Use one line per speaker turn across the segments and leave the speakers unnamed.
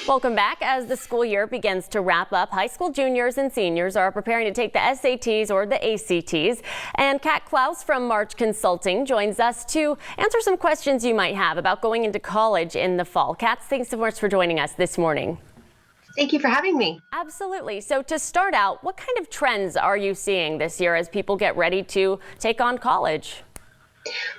Welcome back. As the school year begins to wrap up, high school juniors and seniors are preparing to take the SATs or the ACTs. And Kat Clowes from March Consulting joins us to answer some questions you might have about going into college in the fall. Kat, thanks so much for joining us this morning.
Thank you for having me.
Absolutely. So to start out, what kind of trends are you seeing this year as people get ready to take on college?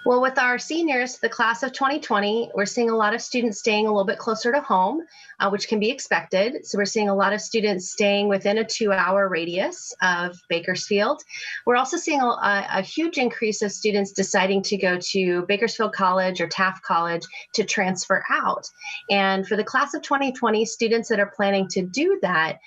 Well, with our seniors, the class of 2020, we're seeing a lot of students staying a little bit closer to home, which can be expected. So we're seeing a lot of students staying within a 2-hour radius of Bakersfield. We're also seeing a huge increase of students deciding to go to Bakersfield College or Taft College to transfer out. And for the class of 2020, students that are planning to do that,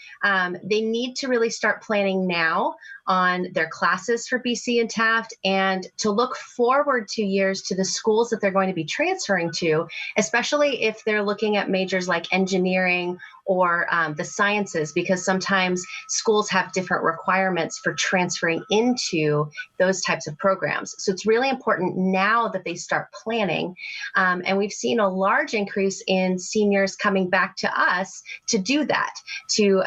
they need to really start planning now on their classes for BC and Taft and to look forward 2 years to the schools that they're going to be transferring to, especially if they're looking at majors like engineering or the sciences, because sometimes schools have different requirements for transferring into those types of programs. So it's really important now that they start planning. And we've seen a large increase in seniors coming back to us to do that, to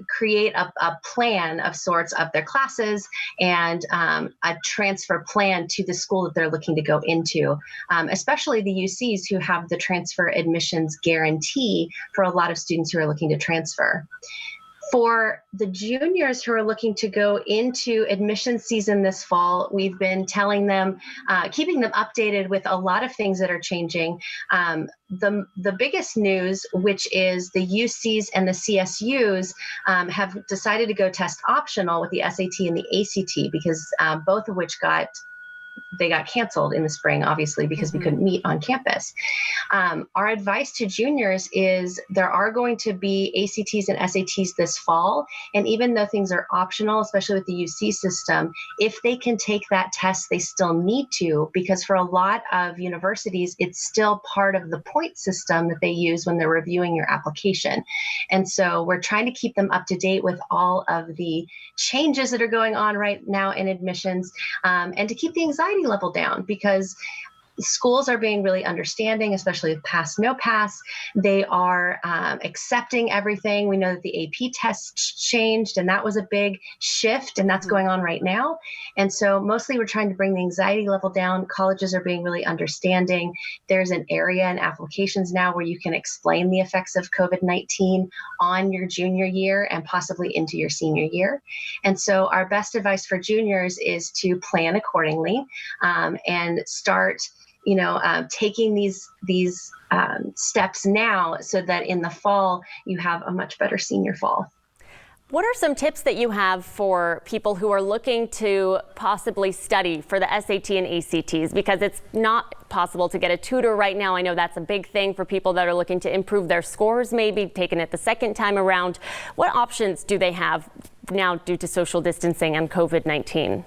create a plan of sorts of their classes and a transfer plan to the school that they're looking to go into, especially the UCs who have the transfer admissions guarantee for a lot of students who are looking to transfer. For the juniors who are looking to go into admission season this fall, we've been telling them, keeping them updated with a lot of things that are changing. The biggest news, which is the UCs and the CSUs have decided to go test optional with the SAT and the ACT because both of which got canceled in the spring, obviously, because we couldn't meet on campus. Our advice to juniors is there are going to be ACTs and SATs this fall. And even though things are optional, especially with the UC system, if they can take that test, they still need to, because for a lot of universities, it's still part of the point system that they use when they're reviewing your application. And so we're trying to keep them up to date with all of the changes that are going on right now in admissions, and to keep the anxiety level down, because schools are being really understanding, especially with pass, no pass. They are accepting everything. We know that the AP tests changed, and that was a big shift, and that's going on right now. And so mostly we're trying to bring the anxiety level down. Colleges are being really understanding. There's an area in applications now where you can explain the effects of COVID-19 on your junior year and possibly into your senior year. And so our best advice for juniors is to plan accordingly and start taking these steps now so that in the fall you have a much better senior fall.
What are some tips that you have for people who are looking to possibly study for the SAT and ACTs, because it's not possible to get a tutor right now? I know that's a big thing for people that are looking to improve their scores, maybe taking it the second time around. What options do they have now due to social distancing and COVID-19?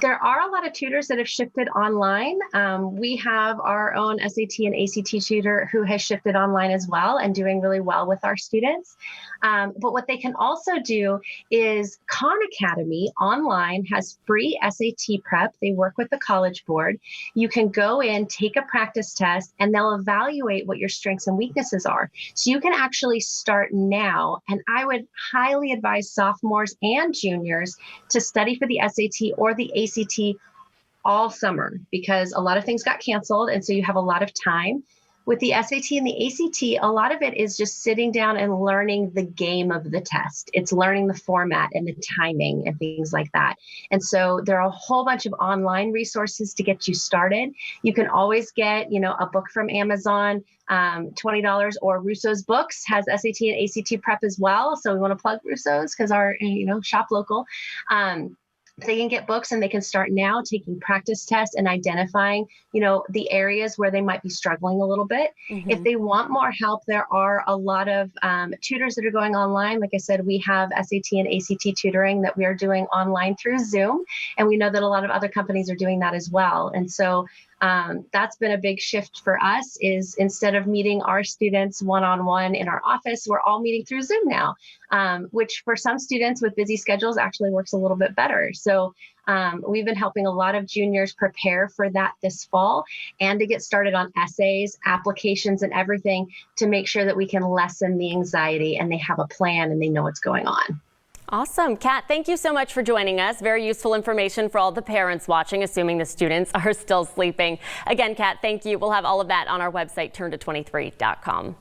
There are a lot of tutors that have shifted online. We have our own SAT and ACT tutor who has shifted online as well and doing really well with our students. But what they can also do is Khan Academy online has free SAT prep. They work with the College Board. You can go in, take a practice test, and they'll evaluate what your strengths and weaknesses are. So you can actually start now. And I would highly advise sophomores and juniors to study for the SAT or the ACT all summer, because a lot of things got canceled. And so you have a lot of time. With the SAT and the ACT, a lot of it is just sitting down and learning the game of the test. It's learning the format and the timing and things like that. And so there are a whole bunch of online resources to get you started. You can always get, a book from Amazon, $20, or Russo's Books has SAT and ACT prep as well. So we want to plug Russo's because our, shop local. They can get books and they can start now taking practice tests and identifying, the areas where they might be struggling a little bit. If they want more help, there are a lot of tutors that are going online. Like I said, we have SAT and ACT tutoring that we are doing online through Zoom. And we know that a lot of other companies are doing that as well. And so that's been a big shift for us, is instead of meeting our students one-on-one in our office, we're all meeting through Zoom now, which for some students with busy schedules actually works a little bit better. So We've been helping a lot of juniors prepare for that this fall and to get started on essays, applications, and everything to make sure that we can lessen the anxiety and they have a plan and they know what's going on.
Awesome. Kat, thank you so much for joining us. Very useful information for all the parents watching, assuming the students are still sleeping. Again, Kat, thank you. We'll have all of that on our website, turnto23.com.